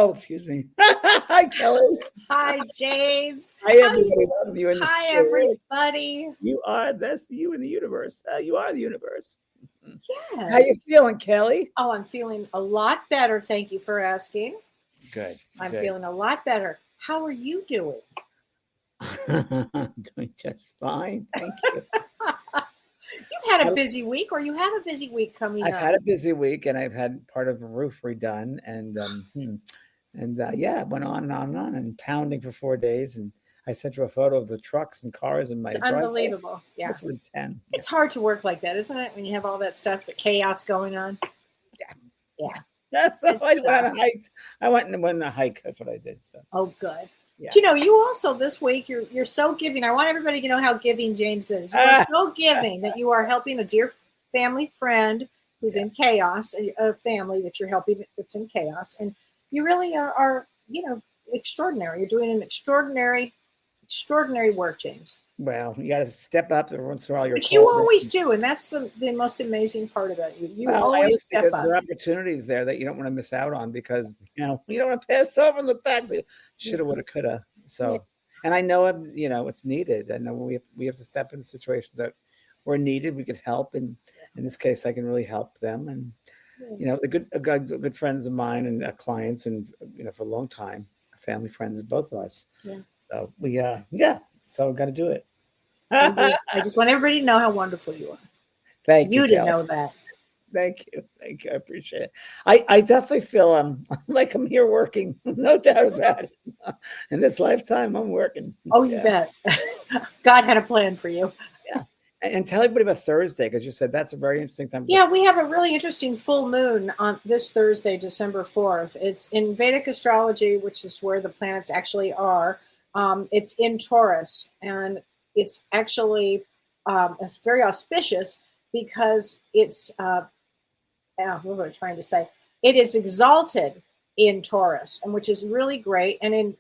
Oh, excuse me. Hi, Kellee. Hi, James. Hi, everybody. Welcome you in the Hi, spirit. everybody. You are that's you in the universe. You are the universe. Yes. How you feeling, Kellee? Oh, I'm feeling a lot better. Thank you for asking. Good. I'm feeling a lot better. How are you doing? Doing just fine. Thank you. You've had a busy week, or you have a busy week coming I've up. had a busy week, and I've had part of a roof redone, and yeah, it went on and on and on, and pounding for 4 days. And I sent you a photo of the trucks and cars in my It's driveway. unbelievable. Yeah. Must have been 10. It's hard to work like that, isn't it? When you have all that stuff, the chaos going on. Yeah. That's so I went on a hike. I went on a hike. That's what I did. So. Oh, good. Yeah. Do you know, you also this week, you're so giving. I want everybody to know how giving James is. You are so giving that you are helping a dear family friend who's in chaos, a family that you're helping that's in chaos. And you really are extraordinary. You're doing an extraordinary work, James. Well, you got to step up every once in a while. But you always do, and that's the most amazing part about you. You always step up. There are opportunities there that you don't want to miss out on because you don't want to pass over in the back. So shoulda, woulda, coulda. So, and I know it's needed. I know we have to step into situations that were needed. We could help, and in this case, I can really help them. And the good friends of mine and clients, and for a long time, family friends, both of us. Yeah. So we So we've got to do it. I just want everybody to know how wonderful you are. Thank you. You didn't know that. Thank you. I appreciate it. I definitely feel like I'm here working. No doubt about it. In this lifetime, I'm working. Oh, you bet. God had a plan for you. Yeah. And tell everybody about Thursday, because you said that's a very interesting time. Yeah, we have a really interesting full moon on this Thursday, December 4th. It's in Vedic astrology, which is where the planets actually are. It's in Taurus, and it's actually it's very auspicious because it's what am I trying to say? It is exalted in Taurus, and which is really great. And in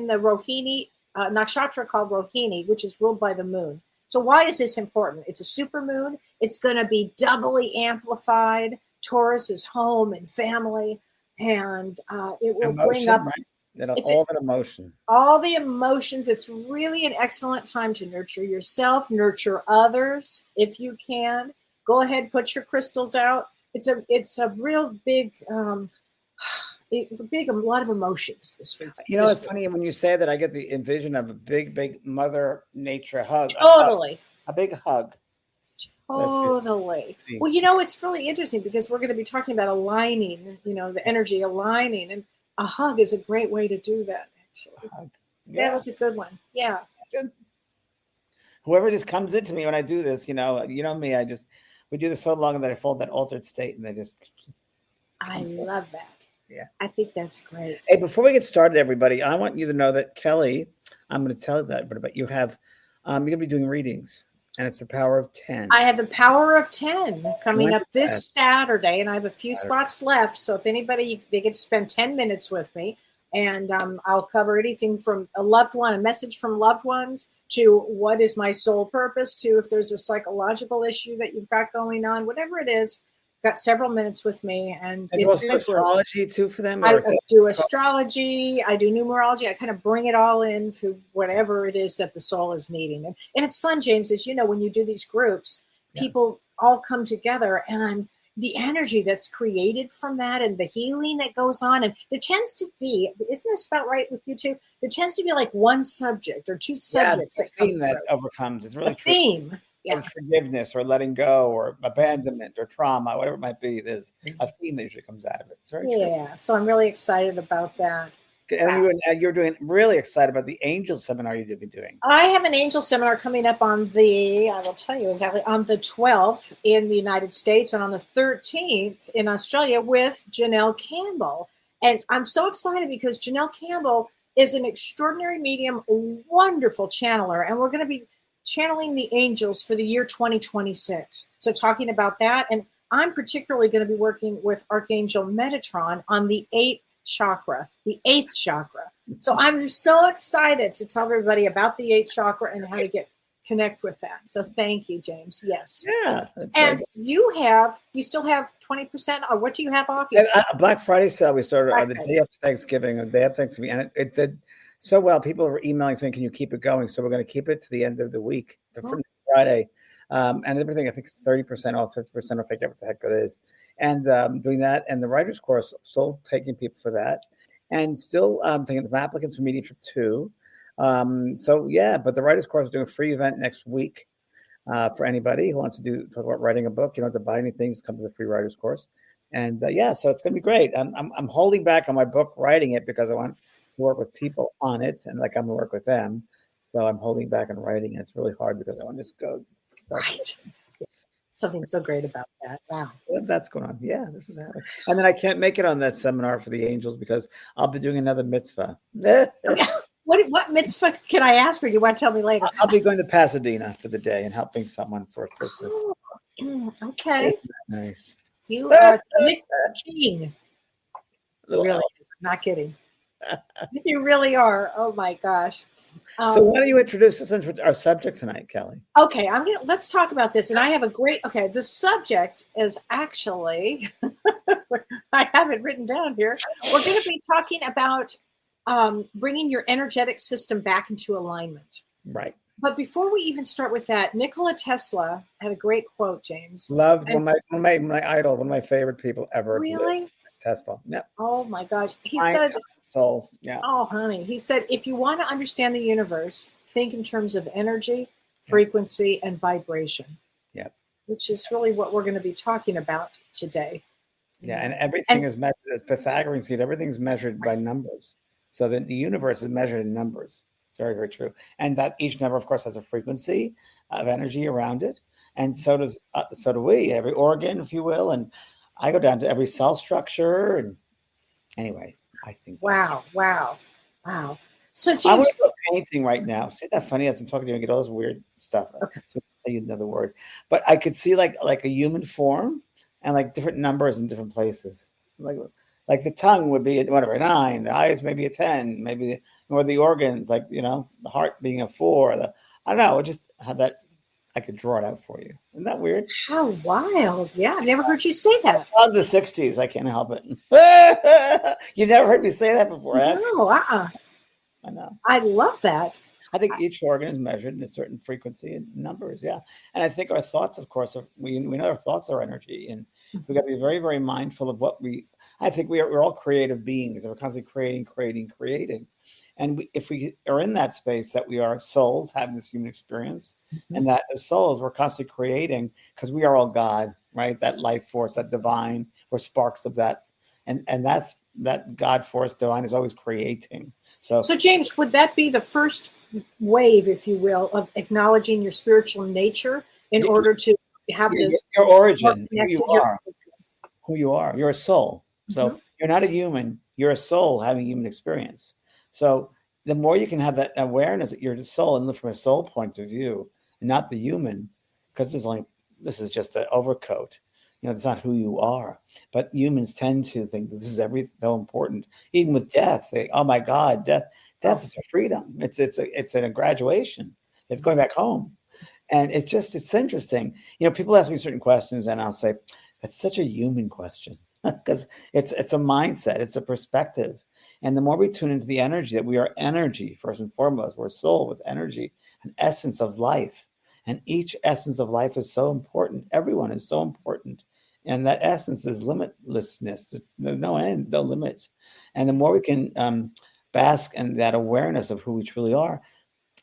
the Rohini nakshatra called Rohini, which is ruled by the moon. So why is this important? It's a super moon. It's going to be doubly amplified. Taurus is home and family, and it will bring up. Right? All that emotion. All the emotions. It's really an excellent time to nurture yourself, nurture others if you can. Go ahead, put your crystals out. It's a real big, a lot of emotions this week. It's funny when you say that. I get the envision of a big Mother Nature hug. Totally. A big hug. Totally. Well, it's really interesting because we're going to be talking about aligning, the energy aligning, and a hug is a great way to do that, actually. That was a good one. Yeah. Whoever just comes into me when I do this, me, we do this so long that I fall that altered state and they just. I love that. Yeah. I think that's great. Hey, before we get started, everybody, I want you to know that Kellee, I'm going to tell you that, but you have, you're going to be doing readings. And it's the power of 10. I have the power of 10 coming up this Saturday, and I have a few spots left. So if anybody, they get to spend 10 minutes with me, and I'll cover anything from a loved one, a message from loved ones, to what is my soul purpose, to if there's a psychological issue that you've got going on, whatever it is. Got several minutes with me, and it's astrology too for them. I do astrology, I do numerology. I kind of bring it all into whatever it is that the soul is needing, and it's fun, James. As you know, when you do these groups, people all come together, and the energy that's created from that, and the healing that goes on, and there tends to be, isn't this about right with you too? There tends to be like one subject or two subjects that overcomes. It's really true. Theme. Yeah. Forgiveness or letting go or abandonment or trauma, whatever it might be. There's a theme that usually comes out of it. It's very true. So I'm really excited about that. And you're doing really excited about the angel seminar you've been doing. I have an angel seminar coming up I will tell you exactly, on the 12th in the United States and on the 13th in Australia with Janelle Campbell. And I'm so excited because Janelle Campbell is an extraordinary medium, a wonderful channeler, and we're going to be channeling the angels for the year 2026. So talking about that, and I'm particularly going to be working with Archangel Metatron on the 8th chakra. So I'm so excited to tell everybody about the 8th chakra and how to get connect with that. So thank you, James. Yes. Yeah. And you still have 20%, or what do you have off? Black Friday sale. We started on the Black day of Thanksgiving, and it did so well. People were emailing saying, "Can you keep it going?" So we're going to keep it to the end of the week, from Friday, and everything. I think it's 30% off, 50% off. I forget what the heck it is, and doing that. And the writers course, still taking people for that, and still taking the applicants for Mediumship 2. So yeah, but the writers course is doing a free event next week. For anybody who wants to talk about writing a book, you don't have to buy anything; just come to the free writers course. And yeah, so it's going to be great. I'm holding back on my book writing it because I want to work with people on it, and like I'm going to work with them. So I'm holding back on writing it. It's really hard because I want to just go. Right. Something so great about that. Wow. That's going on. Yeah, this was happening. And then I can't make it on that seminar for the angels because I'll be doing another mitzvah. What mitzvah can I ask, or do you want to tell me later? I'll be going to Pasadena for the day and helping someone for Christmas. Okay. Nice. You are the mitzvah king. Really, I'm not kidding. You really are. Oh my gosh. So why don't you introduce us into our subject tonight, Kellee? Okay, let's talk about this. And I have the subject is actually, I have it written down here. We're going to be talking about bringing your energetic system back into alignment. Right. But before we even start with that, Nikola Tesla had a great quote, James. Loved one of my idol, one of my favorite people ever. Really? Tesla. Yep. Oh my gosh. He said, soul. Yeah. Oh, honey. He said, if you want to understand the universe, think in terms of energy, frequency, and vibration. Yep. Which is really what we're going to be talking about today. Yeah, and everything is measured as Pythagorean seed. Everything's measured by numbers. So that the universe is measured in numbers. It's very, very true. And that each number, of course, has a frequency of energy around it. And so do we, every organ, if you will. And I go down to every cell structure. And anyway, I think. Wow. So James, I want to do a painting right now. See that funny as I'm talking to you, I get all this weird stuff. Okay. So I'll use another word. But I could see like a human form and like different numbers in different places. Like the tongue would be whatever, 9, the eyes maybe a 10, maybe or the organs, like the heart being a 4. I don't know, just have that. I could draw it out for you. Isn't that weird? How wild. Yeah, I've never heard you say that. Of the 60s, I can't help it. You never heard me say that before, have you? No, I know. I love that. I think each organ is measured in a certain frequency and numbers, yeah. And I think our thoughts, of course, we know our thoughts are energy, and we got to be very, very mindful of what I think we're all creative beings, and we're constantly creating. And if we are in that space, that we are souls having this human experience, and that as souls, we're constantly creating because we are all God, right? That life force, that divine, we're sparks of that. And that's that God force, divine, is always creating. So James, would that be the first wave, if you will, of acknowledging your spiritual nature in order to have your origin, who you are? You're a soul. So you're not a human. You're a soul having a human experience. So the more you can have that awareness that you're the soul and look from a soul point of view, and not the human, because this is just an overcoat. That's not who you are. But humans tend to think that this is so important. Even with death, oh my God, death is a freedom. It's a graduation. It's going back home. And it's interesting. People ask me certain questions and I'll say, that's such a human question because it's a mindset. It's a perspective. And the more we tune into the energy, that we are energy, first and foremost, we're a soul with energy, an essence of life. And each essence of life is so important. Everyone is so important. And that essence is limitlessness. There's no end, no limits. And the more we can bask in that awareness of who we truly are,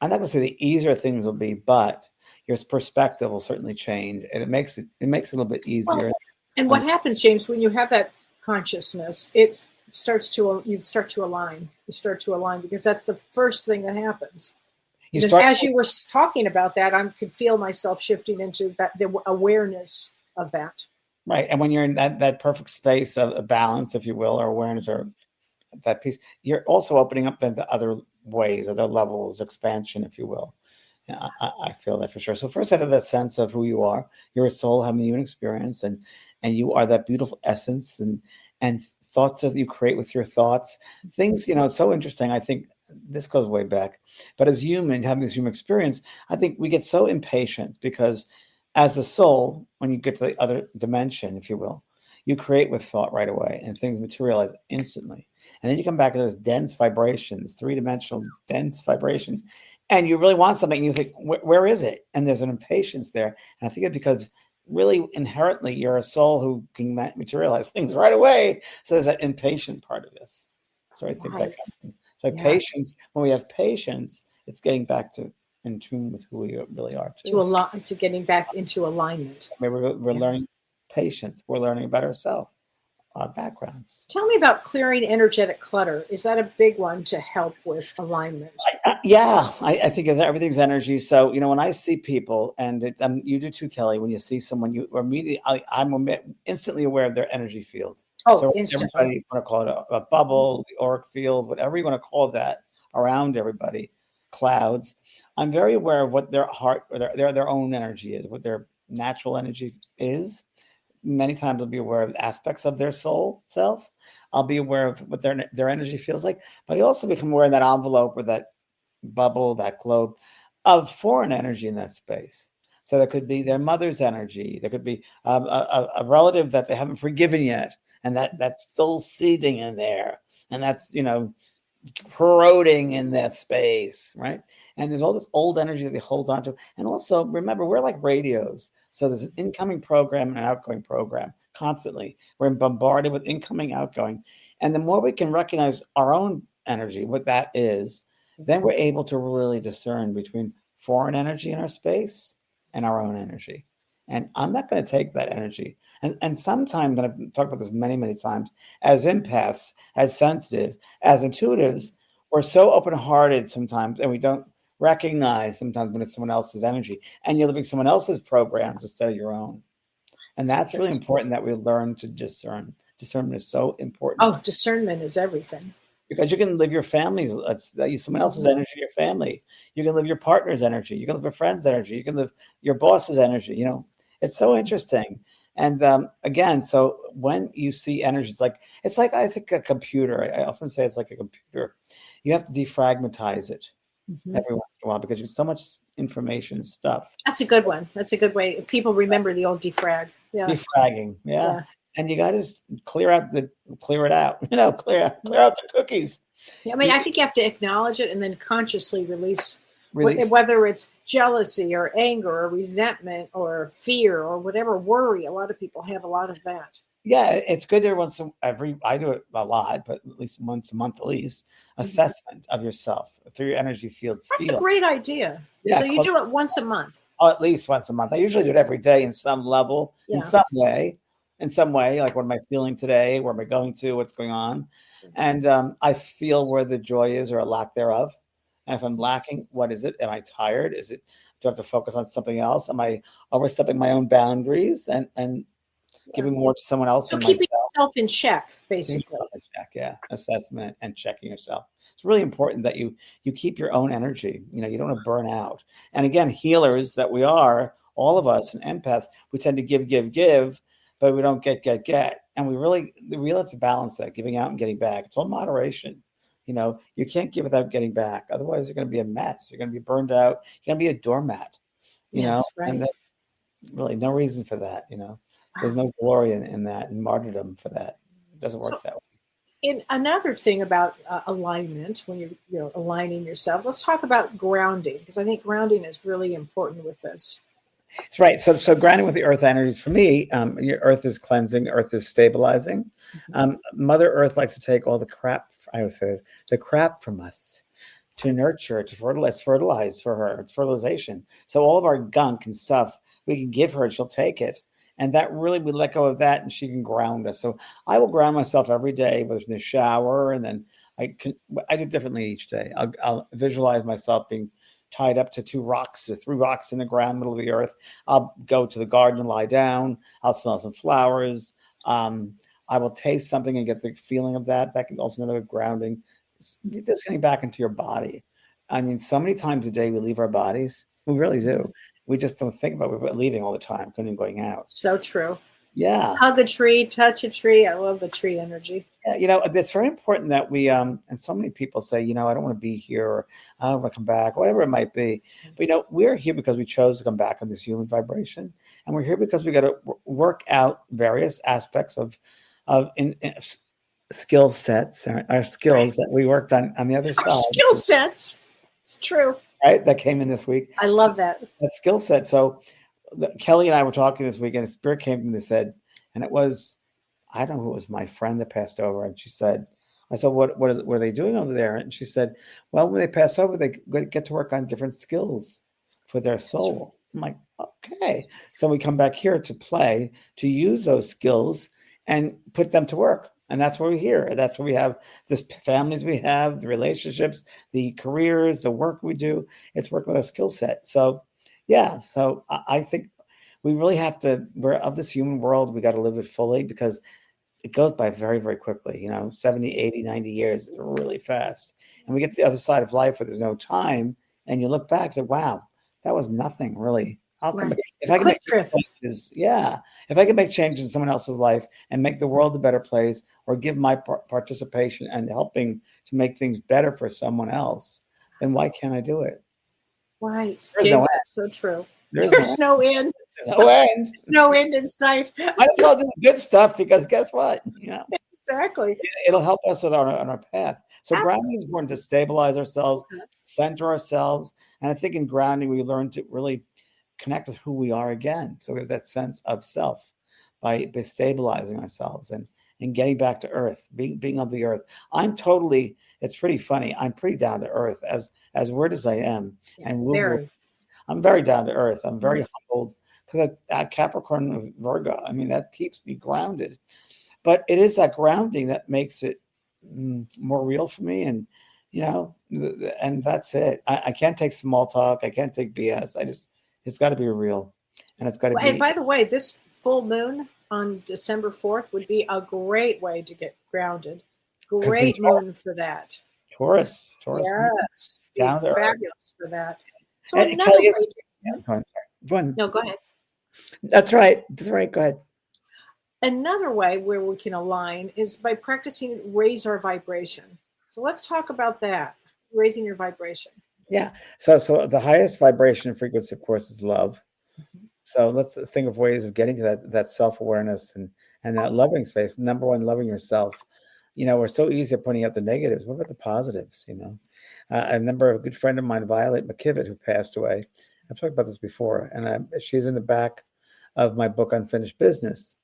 I'm not going to say the easier things will be, but your perspective will certainly change, and it makes it a little bit easier. Well, and what happens, James, when you have that consciousness, you start to align. You start to align because that's the first thing that happens. As you were talking about that, I could feel myself shifting into the awareness of that. Right, and when you're in that perfect space of balance, if you will, or awareness, or that piece, you're also opening up then to other ways, other levels, expansion, if you will. Yeah, I feel that for sure. So first, I have that sense of who you are. You're a soul having a human experience, and you are that beautiful essence, and thoughts that you create with your thoughts. Things, it's so interesting. I think this goes way back, but as human, having this human experience, I think we get so impatient because as a soul, when you get to the other dimension, if you will, you create with thought right away and things materialize instantly. And then you come back to this dense vibration, this three-dimensional dense vibration, and you really want something, and you think, where is it? And there's an impatience there. And I think it's because really inherently you're a soul who can materialize things right away. So there's that impatient part of this. So I think that comes from. So patience, when we have patience, it's getting back to in tune with who we really are too. To getting back into alignment. I mean, we're learning patience. We're learning about ourselves, our backgrounds. Tell me about clearing energetic clutter. Is that a big one to help with alignment? I think everything's energy. So, when I see people, and you do too, Kellee, when you see someone, you immediately, I'm instantly aware of their energy field. Oh, so instantly. Everybody, you want to call it a bubble, the auric field, whatever you want to call that around everybody, clouds. I'm very aware of what their heart, or their own energy is, what their natural energy is. Many times I'll be aware of aspects of their soul self. I'll be aware of what their energy feels like, but I also become aware of that envelope or that bubble, that globe of foreign energy in that space. So there could be their mother's energy. There could be a relative that they haven't forgiven yet, and that's still seeding in there, and that's corroding in that space, right? And there's all this old energy that they hold on to. And also, remember, we're like radios. So there's an incoming program and an outgoing program constantly. We're bombarded with incoming, outgoing. And the more we can recognize our own energy, what that is, then we're able to really discern between foreign energy in our space and our own energy. And I'm not going to take that energy. And sometimes, and I've talked about this many, many times, as empaths, as sensitive, as intuitives, we're so open-hearted sometimes, and we don't recognize sometimes when it's someone else's energy, and you're living someone else's programs instead of your own. And that's really important that we learn to discern. Discernment is so important. Oh, discernment is everything. Because you can live your family's, someone else's energy, your family. You can live your partner's energy. You can live a friend's energy. You can live your boss's energy. It's so interesting. And again, so when you see energy, it's like I think a computer. I often say it's like a computer. You have to defragmentize it every once in a while because there's so much information stuff. That's a good one. That's a good way. People remember the old defrag. Yeah. Defragging. Yeah. And you got to just clear it out. Clear out the cookies. I mean, I think you have to acknowledge it and then consciously release. Whether it's jealousy or anger or resentment or fear or whatever, worry. A lot of people have a lot of that. Yeah, it's good I do it a lot, but at least once a month, assessment of yourself through your energy fields. That's a great idea. Yeah, so you do it once a month. Oh, at least once a month. I usually do it every day in some level, in some way, like what am I feeling today? Where am I going to? What's going on? And I feel where the joy is or a lack thereof. And if I'm lacking, what is it? Am I tired? Do I have to focus on something else? Am I overstepping my own boundaries and giving more to someone else? So keeping yourself in check, basically. Assessment and checking yourself. It's really important that you keep your own energy. You don't want to burn out. And again, healers that we are, all of us, and empaths, we tend to give, but we don't get. And we really have to balance that, giving out and getting back. It's all moderation. You can't give without getting back. Otherwise, you're going to be a mess. You're going to be burned out. You're going to be a doormat. Right. And there's really no reason for that. There's no glory in that and martyrdom for that. It doesn't work that way. In another thing about alignment, when you're aligning yourself, let's talk about grounding, because I think grounding is really important with this. That's right. So grounding with the earth energies, for me, your earth is cleansing, earth is stabilizing. Mother Earth likes to take all the crap, I always say this, the crap from us to nurture, to fertilize for her. It's fertilization. So all of our gunk and stuff, we can give her and she'll take it. And that really, we let go of that and she can ground us. So I will ground myself every day, whether it's in the shower, and then I do differently each day. I'll visualize myself being tied up to 2 rocks or 3 rocks in the ground, middle of the earth. I'll go to the garden and lie down. I'll smell some flowers. I will taste something and get the feeling of that. That can also another grounding. Just getting back into your body. I mean, so many times a day we leave our bodies. We really do. We just don't think about it. We're leaving all the time, going out. So true. Yeah. Hug a tree, touch a tree. I love the tree energy. Yeah, it's very important that we and so many people say, I don't want to be here, or I don't want to come back, whatever it might be. But we're here because we chose to come back on this human vibration, and we're here because we got to work out various aspects of in skill sets, our skills that we worked on the other Our side. skill sets. It's true. Right, that came in this week. I love that skill set. So Kellee and I were talking this weekend. A spirit came to me and said, and it was, I don't know who it was, my friend that passed over, and she said, I said, what are they doing over there? And she said, well, when they pass over, they get to work on different skills for their soul. I'm like, okay. So we come back here to play, to use those skills and put them to work. And that's where we're here. That's where we have the families we have, the relationships, the careers, the work we do. It's working with our skill set. So, yeah. So I think we really have to, we're of this human world. We got to live it fully, because it goes by very, very quickly. 70, 80, 90 years is really fast. And we get to the other side of life where there's no time. And you look back and say, wow, that was nothing really. If I can make changes, if I can make changes in someone else's life and make the world a better place, or give my participation and helping to make things better for someone else, then why can't I do it? Right, James, that's so true. There's no end. There's no end. No end in sight. I just want to do good stuff, because guess what? Exactly. It'll help us on our path. So grounding is important to stabilize ourselves, center ourselves, and I think in grounding we learn to really connect with who we are again. So we have that sense of self by stabilizing ourselves and getting back to earth, being of the earth. It's pretty funny. I'm pretty down to earth as weird as I am. I'm very down to earth. I'm very humbled, because I Capricorn with Virgo. I mean, that keeps me grounded. But it is that grounding that makes it more real for me. And, and that's it. I can't take small talk. I can't take BS. It's got to be real, and it's got to be. And by the way, this full moon on December 4th would be a great way to get grounded. Great moon for that. Taurus. Yes. Fabulous for that. So Kellee, go ahead. No, go ahead. That's right. Go ahead. Another way where we can align is by practicing raise our vibration. So let's talk about that, raising your vibration. Yeah. So the highest vibration frequency, of course, is love. Mm-hmm. So let's think of ways of getting to that self-awareness and that loving space. Number one, loving yourself. We're so easy at pointing out the negatives. What about the positives? I remember a good friend of mine, Violet McKivitt, who passed away. I've talked about this before, and she's in the back of my book, Unfinished Business,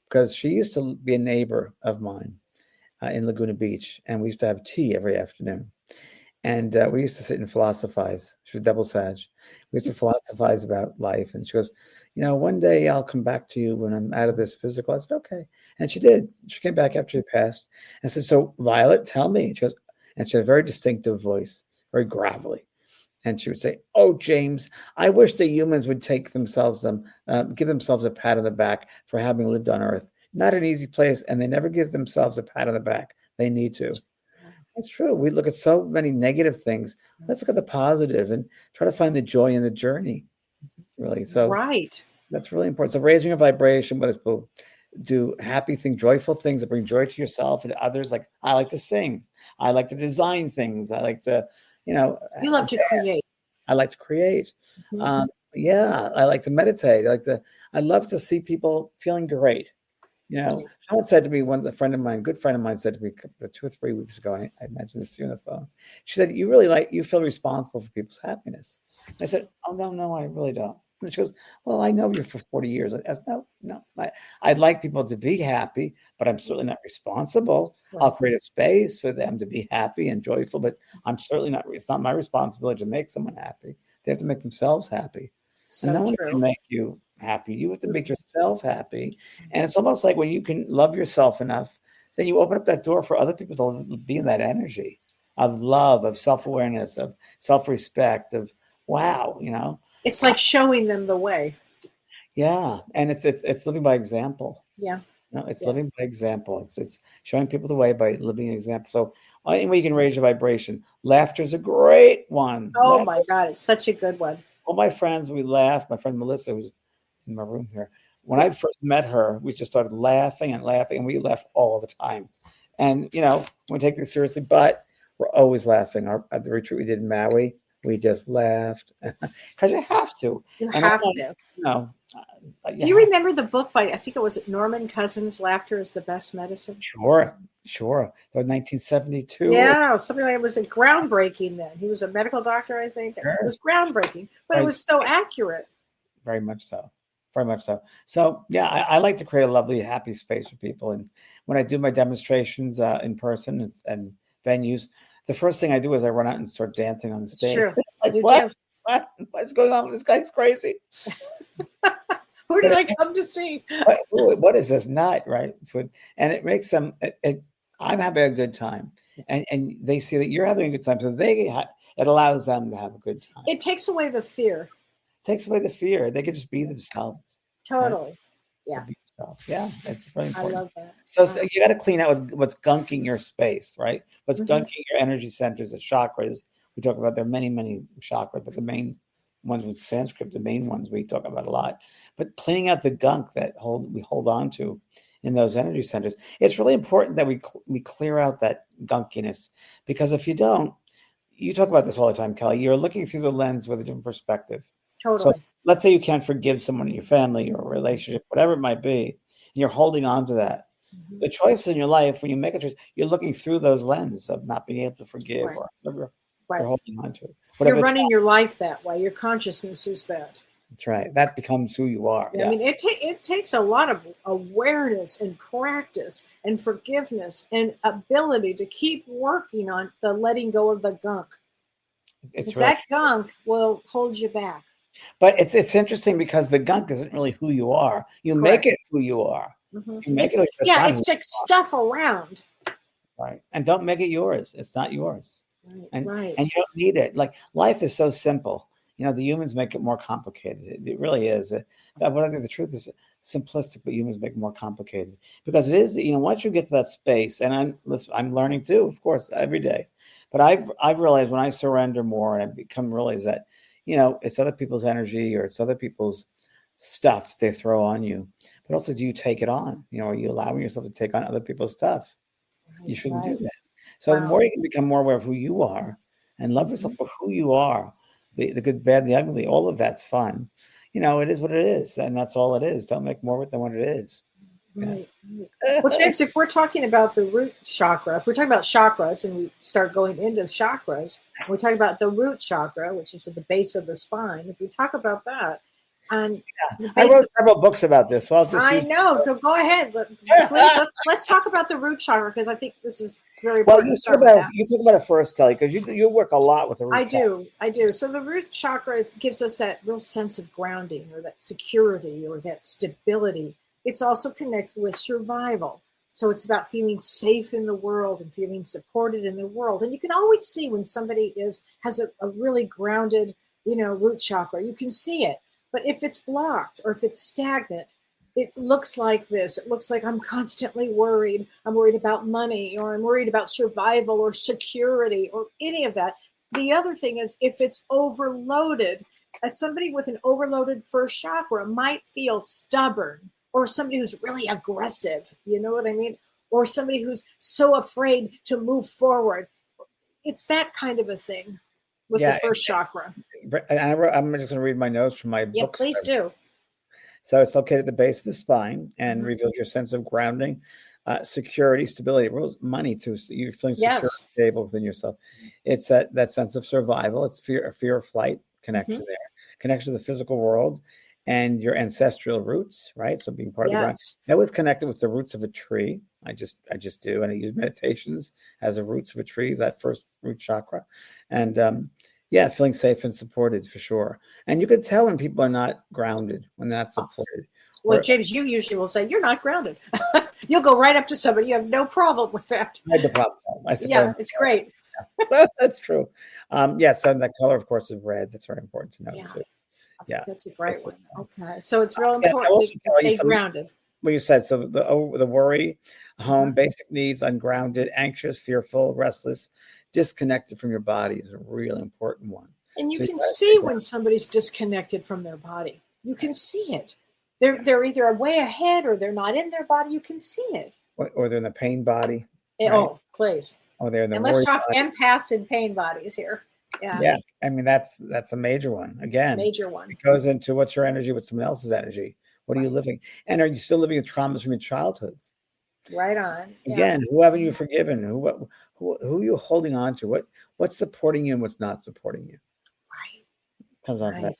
because she used to be a neighbor of mine in Laguna Beach, and we used to have tea every afternoon. And we used to sit and philosophize. She was double Sag. We used to philosophize about life. And she goes, one day I'll come back to you when I'm out of this physical. I said, okay. And she did. She came back after she passed. And I said, so Violet, tell me. She goes, and she had a very distinctive voice, very gravelly. And she would say, oh, James, I wish the humans would give themselves a pat on the back for having lived on Earth. Not an easy place. And they never give themselves a pat on the back. They need to. It's true. We look at so many negative things. Let's look at the positive and try to find the joy in the journey. Really. So right. That's really important. So raising your vibration, whether it's do happy things, joyful things that bring joy to yourself and others. Like I like to sing. I like to design things. I like to, you love to create. I like to create. Mm-hmm. I like to meditate. I love to see people feeling great. Someone said to me once, a good friend of mine said to me 2 or 3 weeks ago, and I mentioned this to you on the phone. She said, you feel responsible for people's happiness. I said, oh, no, I really don't. And she goes, well, I know you for 40 years. I said, no. I'd like people to be happy, but I'm certainly not responsible. Right. I'll create a space for them to be happy and joyful, but it's not my responsibility to make someone happy. They have to make themselves happy. So and no one can make you happy. You have to make yourself happy. And it's almost like when you can love yourself enough, then you open up that door for other people to be in that energy of love, of self-awareness, of self-respect, of wow, It's like showing them the way. Yeah. And it's living by example. Yeah. It's living by example. It's showing people the way by living an example. So any way you can raise your vibration. Laughter is a great one. Oh my God, it's such a good one. All my friends, we laugh. My friend Melissa, who's in my room here, When I first met her, we just started laughing and laughing, and we laugh all the time. And we take this seriously, but we're always laughing. At the retreat we did in Maui, we just laughed because you have to. You And have to. Do you remember the book by, I think it was Norman Cousins, Laughter is the Best Medicine? Sure. That was 1972. Yeah, something like it was groundbreaking then. He was a medical doctor, I think. Sure. It was groundbreaking, but it was so accurate. Very much so. Very much so. So, yeah, I like to create a lovely, happy space for people. And when I do my demonstrations in person and venues, the first thing I do is I run out and start dancing on the stage. True. Like, what's going on? This guy's crazy. Who did I come to see? What is this nut, right? And it makes them, I'm having a good time. And they see that you're having a good time. So it allows them to have a good time. It takes away the fear. They can just be themselves. Totally. Right? Yeah. So yeah, it's really important. I love that. So you got to clean out what's gunking your space, right? What's gunking your energy centers, the chakras. We talk about there are many, many chakras, but the main ones with Sanskrit, the main ones we talk about a lot. But cleaning out the gunk that we hold on to in those energy centers, it's really important that we clear out that gunkiness, because if you don't, you talk about this all the time, Kellee, you're looking through the lens with a different perspective. Totally. So let's say you can't forgive someone in your family or a relationship, whatever it might be, and you're holding on to that. The choice in your life, when you make a choice, you're looking through those lenses of not being able to forgive or whatever you're holding on to. You're running your life that way. Your consciousness is that. That's right. That becomes who you are. Yeah. I mean, it takes a lot of awareness and practice and forgiveness and ability to keep working on the letting go of the gunk. Because that gunk will hold you back. But it's interesting because the gunk isn't really who you are. You make it who you are. You make it. It's like stuff around. Right. And don't make it yours. It's not yours. Right. And you don't need it. Like, life is so simple. The humans make it more complicated. It really is. I think the truth is simplistic, but humans make it more complicated, because it is. Once you get to that space, and I'm learning too, of course, every day. But I've realized when I surrender more and I realize that, it's other people's energy or it's other people's stuff they throw on you. But also, do you take it on? Are you allowing yourself to take on other people's stuff? You shouldn't do that. So the more you can become more aware of who you are and love yourself for who you are, the good, bad, the ugly, all of that's fun. It is what it is, and that's all it is. Don't make more of it than what it is. Right. Well, James, if we're talking about the root chakra, if we're talking about chakras and we start going into chakras, we're talking about the root chakra, which is at the base of the spine. If we talk about that, and I wrote several books about this. So I know. So go ahead. Please, let's talk about the root chakra, because I think this is very important. You talk about it first, Kellee, because you work a lot with the root chakra. I do. So the root chakra gives us that real sense of grounding, or that security, or that stability. It's also connected with survival. So it's about feeling safe in the world and feeling supported in the world. And you can always see when somebody has a really grounded, root chakra. You can see it. But if it's blocked or if it's stagnant, it looks like this. It looks like I'm constantly worried. I'm worried about money, or I'm worried about survival or security or any of that. The other thing is, if it's overloaded, as somebody with an overloaded first chakra might feel stubborn, or somebody who's really aggressive, you know what I mean? Or somebody who's so afraid to move forward. It's that kind of a thing with the first chakra. I'm just going to read my notes from my book. Yeah, please do. So it's located at the base of the spine and reveals your sense of grounding, security, stability, money too. So you're feeling secure, stable within yourself. It's that sense of survival. It's fear of flight connection there, connection to the physical world and your ancestral roots, right? So being part of the ground. Now we've connected with the roots of a tree. I just do, and I use meditations as the roots of a tree, that first root chakra, and feeling safe and supported for sure. And you can tell when people are not grounded, when they're not supported. Well, James, you usually will say you're not grounded. You'll go right up to somebody. You have no problem with that. I have the problem. It's great. That's true. Yes, and the color, of course, is red. That's very important to know too. Yeah, that's a great one. Okay, so it's real important to stay grounded. What you said, so the worry, home, basic needs, ungrounded, anxious, fearful, restless, disconnected from your body is a really important one. And you can see when somebody's disconnected from their body. You can see it. They're either way ahead or they're not in their body. You can see it. Or they're in the pain body. Right? Oh, please. Or they're in the And let's worry talk body. empaths and pain bodies here. Yeah. Yeah. I mean, that's a major one. Again, Major one. it goes into what's your energy, what's someone else's energy. What are you living? And are you still living with traumas from your childhood? Right on. Again, who haven't you forgiven? Who are you holding on to? What's supporting you and what's not supporting you? Right. Comes on to that.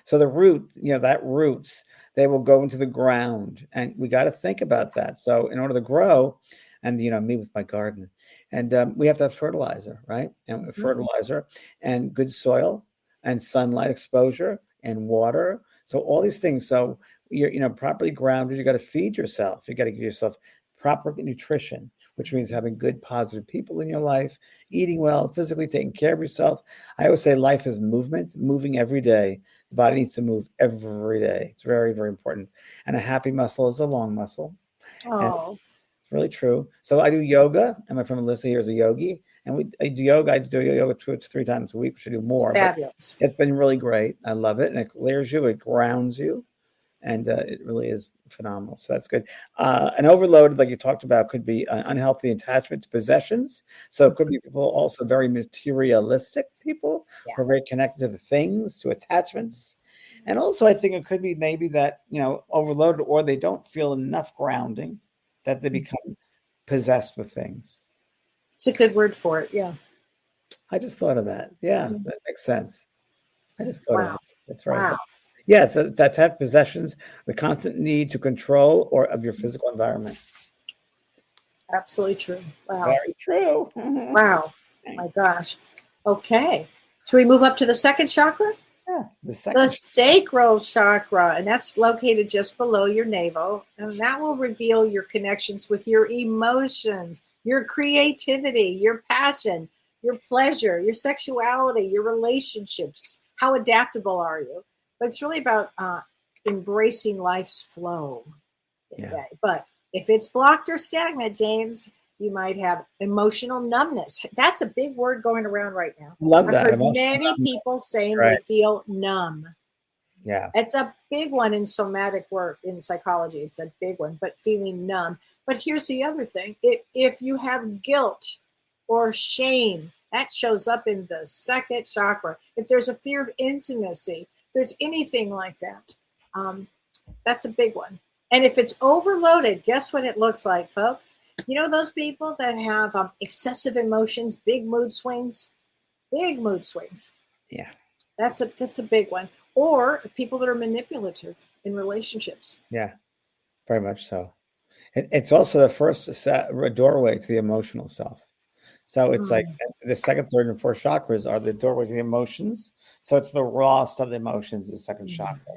So the root, that roots, they will go into the ground, and we got to think about that. So in order to grow, and me with my garden, and we have to have fertilizer, right? And fertilizer and good soil and sunlight exposure and water. So all these things. So you're properly grounded. You got to feed yourself. You got to give yourself proper nutrition, which means having good, positive people in your life, eating well, physically taking care of yourself. I always say life is movement, moving every day. The body needs to move every day. It's very, very important. And a happy muscle is a long muscle. Oh. And it's really true. So I do yoga, and my friend Melissa here is a yogi. And I do yoga. I do yoga 2 to 3 times a week. We should do more. It's fabulous. It's been really great. I love it. And it clears you. It grounds you. And it really is phenomenal. So that's good. An overload, like you talked about, could be an unhealthy attachment to possessions. So it could be people also very materialistic people who are very connected to the things, to attachments. And also I think it could be maybe that, overloaded, or they don't feel enough grounding that they become possessed with things. It's a good word for it. Yeah. I just thought of that. Yeah, that makes sense. I just thought of that. That's right. Wow. Yes, that type of possessions, the constant need to control or of your physical environment. Absolutely true. Wow. Very true. Wow. Oh my gosh. Okay. Should we move up to the second chakra? Yeah, the sacral chakra, and that's located just below your navel, and that will reveal your connections with your emotions, your creativity, your passion, your pleasure, your sexuality, your relationships. How adaptable are you? But it's really about embracing life's flow. Yeah. But if it's blocked or stagnant, James, you might have emotional numbness. That's a big word going around right now. Love that. I've heard many people saying they feel numb. Yeah. It's a big one in somatic work, in psychology. It's a big one, but feeling numb. But here's the other thing. If you have guilt or shame, that shows up in the second chakra. If there's a fear of intimacy, there's anything like that, that's a big one. And if it's overloaded, guess what it looks like, folks? Those people that have excessive emotions, big mood swings. Yeah. That's a big one. Or people that are manipulative in relationships. Yeah, very much so. It's also the first doorway to the emotional self. So it's like the second, third, and fourth chakras are the doorway to the emotions. So it's the rawest of the emotions, the second chakra.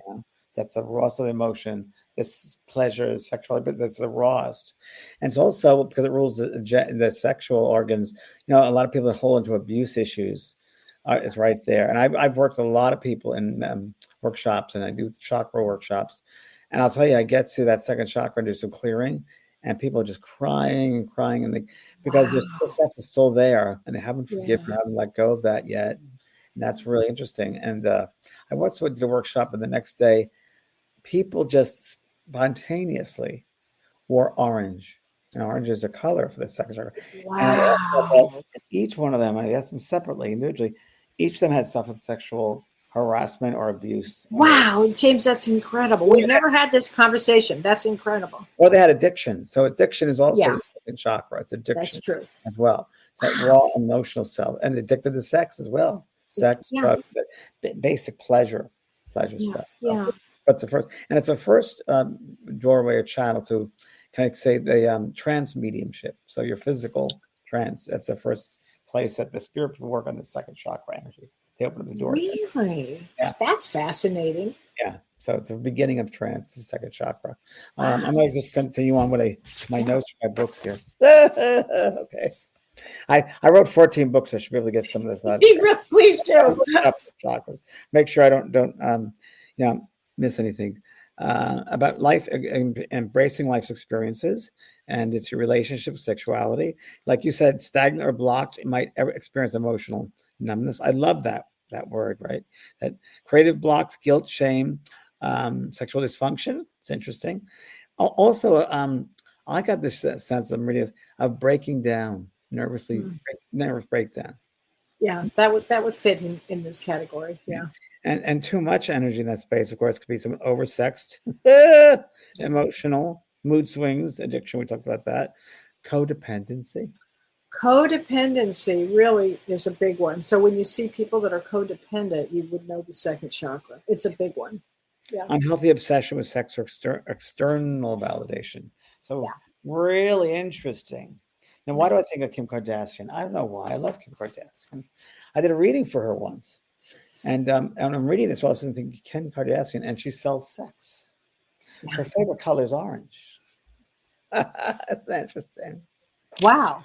That's the rawest of the emotion. It's pleasure, sexuality, but that's the rawest. And it's also because it rules the sexual organs. A lot of people that hold into abuse issues is right there. And I've worked with a lot of people in workshops, and I do chakra workshops. And I'll tell you, I get to that second chakra and do some clearing, and people are just crying and crying, and because their stuff is still there, and they haven't forgiven, haven't let go of that yet. And that's really interesting. And I once did a workshop, and the next day, people just spontaneously wore orange. And orange is a color for the second chakra. Wow. And each one of them, I asked them separately, individually, each of them had suffered sexual harassment or abuse. Wow, James, that's incredible. We've never had this conversation. That's incredible. Or they had addiction. So addiction is also the second chakra. It's addiction. That's true. As well. It's that raw emotional self, and addicted to sex as well. Sex, drugs, basic pleasure stuff. Yeah. That's the first, and it's the first doorway or channel to kind of say the trance mediumship. So your physical trance, that's the first place that the spirit will work on the second chakra energy. They open up the door. Really? Yeah. That's fascinating. Yeah. So it's the beginning of trance, the second chakra. I'm going to just continue on with my notes, my books here. Okay. I wrote 14 books. I should be able to get some of this out. Please do. Chakras. Make sure I don't miss anything about life, embracing life's experiences, and it's your relationship, sexuality. Like you said, stagnant or blocked, you might ever experience emotional numbness. I love that word, right? That creative blocks, guilt, shame, sexual dysfunction. It's interesting. Also, I got this sense of breaking down, nervous breakdown. Yeah, that would fit in this category. Yeah. And too much energy in that space, of course, could be some oversexed, emotional, mood swings, addiction. We talked about that. Codependency. Codependency really is a big one. So when you see people that are codependent, you would know the second chakra. It's a big one. Yeah. Unhealthy obsession with sex or external validation. So really interesting. Now, why do I think of Kim Kardashian? I don't know why. I love Kim Kardashian. I did a reading for her once. And I'm reading this while I was thinking Kim Kardashian, and she sells sex. Her favorite color is orange. That's interesting. Wow.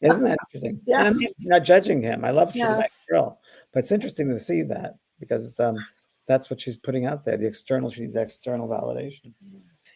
Isn't that interesting? Yes. And I'm not judging him. I love she's a nice girl. But it's interesting to see that because that's what she's putting out there. She needs external validation.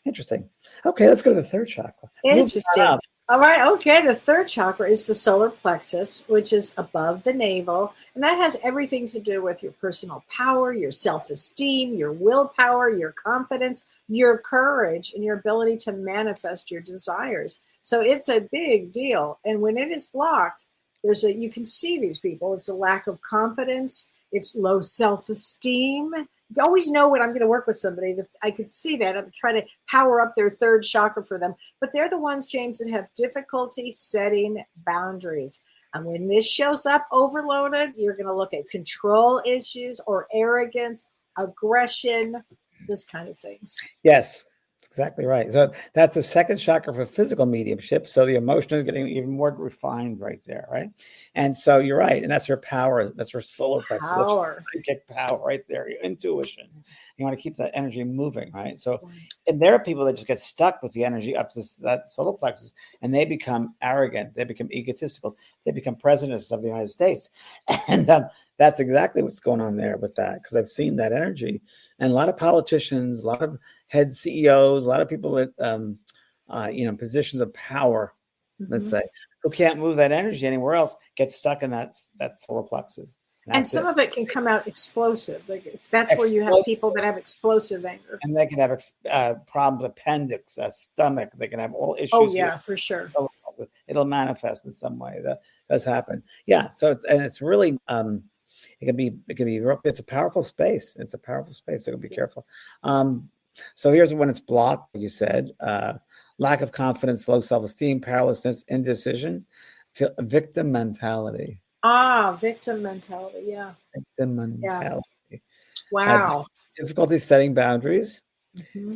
Interesting. Okay, let's go to the third chakra. Interesting. All right. Okay. The third chakra is the solar plexus, which is above the navel. And that has everything to do with your personal power, your self-esteem, your willpower, your confidence, your courage, and your ability to manifest your desires. So it's a big deal. And when it is blocked, you can see these people. It's a lack of confidence. It's low self-esteem. You always know when I'm going to work with somebody that I could see that. I'm trying to power up their third chakra for them. But they're the ones, James, that have difficulty setting boundaries. And when this shows up overloaded, you're going to look at control issues or arrogance, aggression, this kind of things. Yes, exactly right. So that's the second chakra for physical mediumship. So the emotion is getting even more refined right there, right? And so you're right. And that's her power. That's her solar plexus. Power. Kick power right there. Your intuition. You want to keep that energy moving, right? So, and there are people that just get stuck with the energy up to that solar plexus, and they become arrogant. They become egotistical. They become presidents of the United States. And that's exactly what's going on there with that, because I've seen that energy. And a lot of politicians, a lot of head CEOs, a lot of people that, positions of power, let's say, who can't move that energy anywhere else, get stuck in that solar plexus. And some of it can come out explosive. That's where you have people that have explosive anger. And they can have problems, appendix, stomach. They can have all issues. Oh, yeah, for sure. It'll manifest in some way. That does happen. Yeah. So it's really, it's a powerful space. It's a powerful space. So be careful. So here's when it's blocked, like you said, lack of confidence, low self-esteem, powerlessness, indecision, victim mentality. Victim mentality. Yeah. Victim mentality. Yeah. Wow. Difficulty setting boundaries,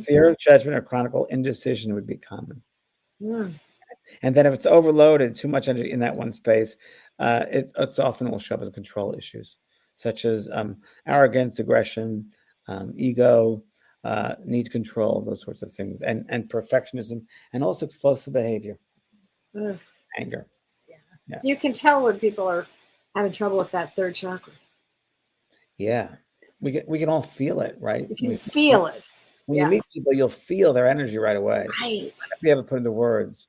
fear of judgment, or chronic indecision would be common. And then if it's overloaded, too much energy in that one space, it's often will show up as control issues, such as arrogance, aggression, ego, need control, those sorts of things, and perfectionism, and also explosive behavior, anger. Yeah. So you can tell when people are having trouble with that third chakra. Yeah, we can all feel it, right? You can feel it. When you meet people, you'll feel their energy right away. Right. If you haven't put into words,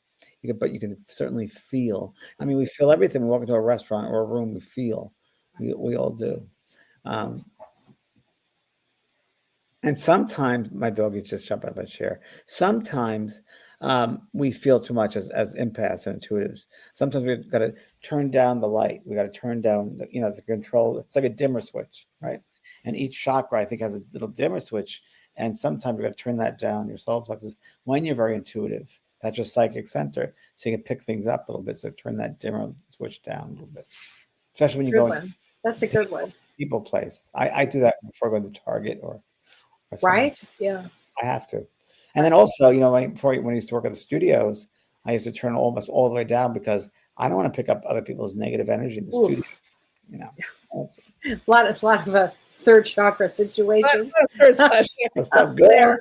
but you can certainly feel. I mean, we feel everything. We walk into a restaurant or a room, we feel. We all do. And sometimes my dog is just jumping up my chair. Sometimes we feel too much as empaths and intuitives. Sometimes we've got to turn down the light. We got to turn down, the control. It's like a dimmer switch, right? And each chakra, I think, has a little dimmer switch. And sometimes we got to turn that down, your solar plexus, when you're very intuitive. That's your psychic center. So you can pick things up a little bit. So turn that dimmer switch down a little bit. Especially when you go into That's a good one. People place. I do that before going to Target or right? Yeah. I have to. And then also, when I used to work at the studios, I used to turn almost all the way down because I don't want to pick up other people's negative energy in the studio. A lot of third chakra situations. Stuff good.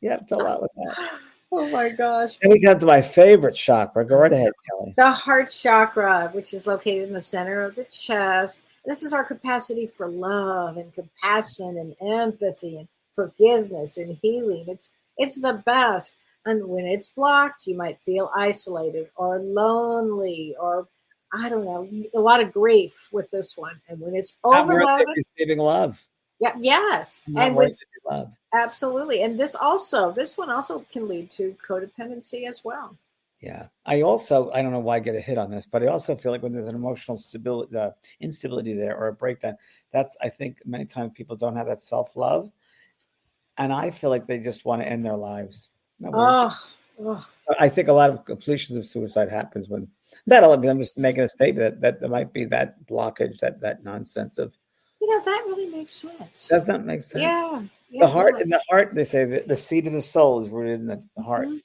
Yeah, it's a lot with that. Oh my gosh. Then we come to my favorite chakra. Go right ahead, Kellee. The heart chakra, which is located in the center of the chest. This is our capacity for love and compassion and empathy and forgiveness and healing. It's the best. And when it's blocked, you might feel isolated or lonely or, I don't know, a lot of grief with this one. And when it's overloaded, receiving love. Yeah. Yes. I'm not And worthy with to be loved. absolutely. And this one also can lead to codependency as well. Yeah. I don't know why I get a hit on this, but I also feel like when there's an emotional stability, instability there or a breakdown, I think many times people don't have that self-love. And I feel like they just want to end their lives. No weird. Oh. I think a lot of completions of suicide happens when I'm just making a statement that there might be that blockage, that nonsense of, That really makes sense. does that make sense? Yeah. The Yeah, it heart, in the does. heart, they say that the seat of the soul is rooted in the heart. Mhm.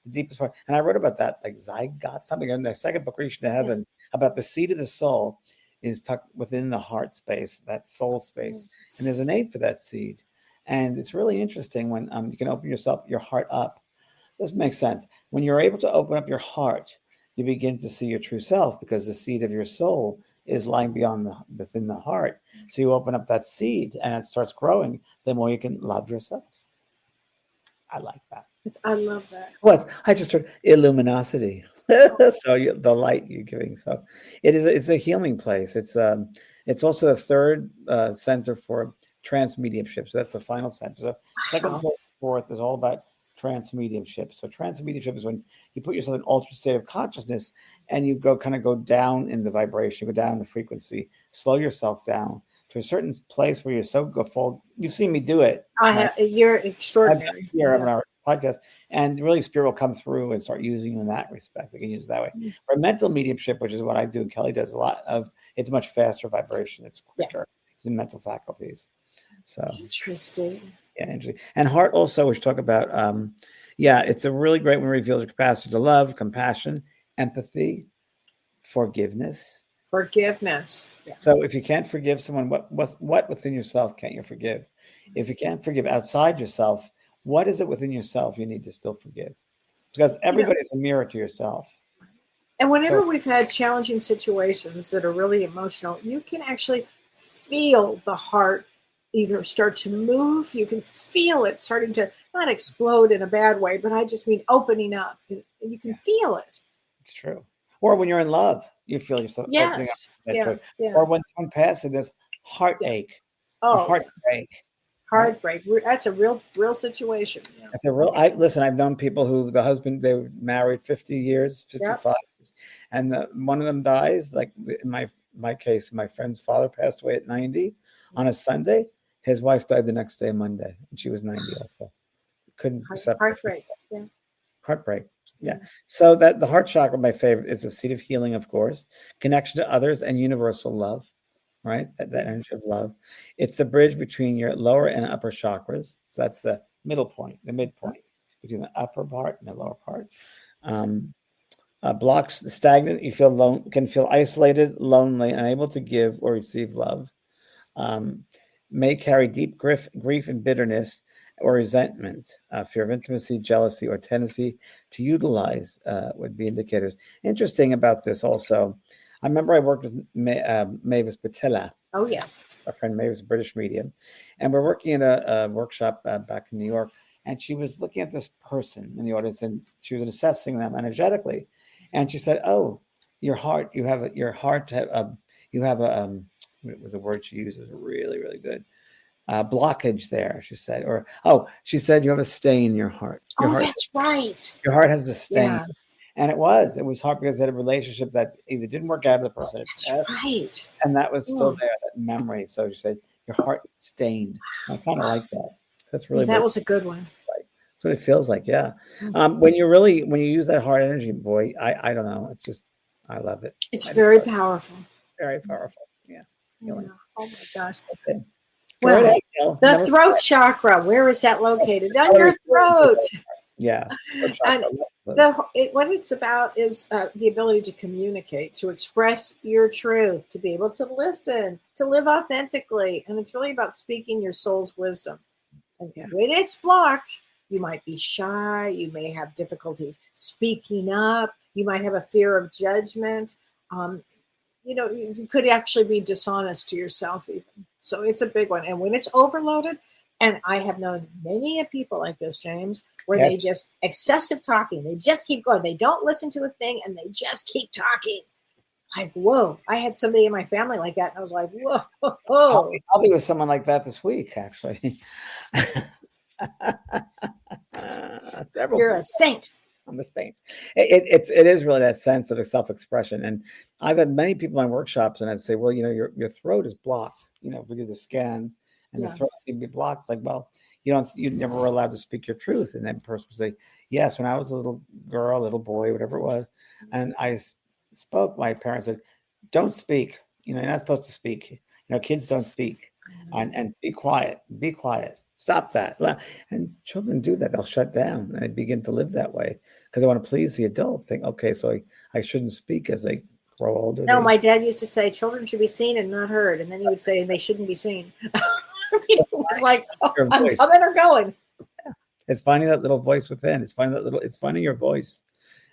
The deepest part. And I wrote about that, like zygote, something in their second book, Reaching to Yeah. Heaven, about the seat of the soul is tucked within the heart space, that soul space. And there's a name for that seed. And it's really interesting when you can open your heart up. This makes sense. When you're able to open up your heart, you begin to see your true self because the seed of your soul is lying within the heart. So you open up that seed and it starts growing, the more you can love yourself. I like that. I love that. What I just heard illuminosity. So the light you're giving. So it's a healing place. It's also the third center for trance mediumship. So that's the final center. So second, Wow. third, fourth is all about trance mediumship. So trance mediumship is when you put yourself in an altered state of consciousness and you go down in the vibration, go down in the frequency, slow yourself down to a certain place where you're so full. You've seen me do it. You're extraordinary. Here on our podcast, and really spirit will come through and start using you in that respect. They can use it that way. For mental mediumship, which is what I do, and Kellee does a lot of, it's much faster vibration. It's quicker in mental faculties. So interesting. Yeah, interesting. And heart also, which talk about, it's a really great one. It reveals your capacity to love, compassion, empathy, forgiveness. Yeah. So if you can't forgive someone, what within yourself can't you forgive? If you can't forgive outside yourself, what is it within yourself you need to still forgive? Because everybody's a mirror to yourself. And whenever we've had challenging situations that are really emotional, you can actually feel the heart either start to move. You can feel it starting to not explode in a bad way, but I just mean opening up. And you can feel it. It's true. Or when you're in love, you feel yourself opening up. Yeah. Or when someone passes, there's heartache, or heartbreak. Heartbreak. That's a real situation. Yeah. That's a real. I've known people who the husband, they were married 50 years, 55, and one of them dies. Like in my case, my friend's father passed away at 90 on a Sunday. His wife died the next day, Monday, and she was 90 also. Couldn't heartbreak. Yeah. Heartbreak. Yeah. So that the heart chakra, my favorite, is the seat of healing, of course, connection to others and universal love, right? That energy of love. It's the bridge between your lower and upper chakras. So that's the middle point, the midpoint between the upper part and the lower part. Blocks the stagnant. You can feel isolated, lonely, unable to give or receive love. May carry deep grief and bitterness or resentment, fear of intimacy, jealousy, or tendency to utilize would be indicators. Interesting about this also, I remember I worked with Mavis Patella. Oh, yes. Our friend Mavis, a British medium. And we're working in a workshop back in New York. And she was looking at this person in the audience and she was assessing them energetically. And she said, "Oh, your heart, you have a, what was the word she used? It was really, really good. Blockage there," she said. She said, "You have a stain in your heart." That's right. Your heart has a stain. Yeah. And it was hard because it had a relationship that either didn't work out of the person. That's right. And that was still there, that memory. So she said, "Your heart is stained." I kind of like that. That's really that was a good one. That's what it feels like. Yeah. When you use that heart energy, boy, I don't know. It's just, I love it. It's very powerful. Very powerful. Yeah. Healing. Oh my gosh. Okay. Well, the throat chakra, where is that located? On your throat. Yeah. And what it's about is the ability to communicate, to express your truth, to be able to listen, to live authentically. And it's really about speaking your soul's wisdom. And when it's blocked, you might be shy. You may have difficulties speaking up. You might have a fear of judgment. You could actually be dishonest to yourself even. So it's a big one. And when it's overloaded, and I have known many people like this, James, where they just excessive talking. They just keep going. They don't listen to a thing and they just keep talking. like, whoa, I had somebody in my family like that. And I was like, whoa. I'll be with someone like that this week, actually. Several You're a people. saint. I'm a saint. It is really that sense of self-expression. And I've had many people in workshops, and I'd say, well, your throat is blocked. If we do the scan and the throat seems to be blocked, it's like, well, you never were allowed to speak your truth. And that person would say, yes, when I was a little girl, little boy, whatever it was, and I spoke, my parents said, don't speak. You're not supposed to speak. Kids don't speak. And be quiet. Be quiet. Stop that. And children do that. They'll shut down and they begin to live that way because they want to please the adult. Think, okay, so I shouldn't speak as they grow older. No, my dad used to say children should be seen and not heard. And then he would say they shouldn't be seen. It was like, oh, I'm coming or going. Yeah. It's finding that little voice within. It's finding your voice.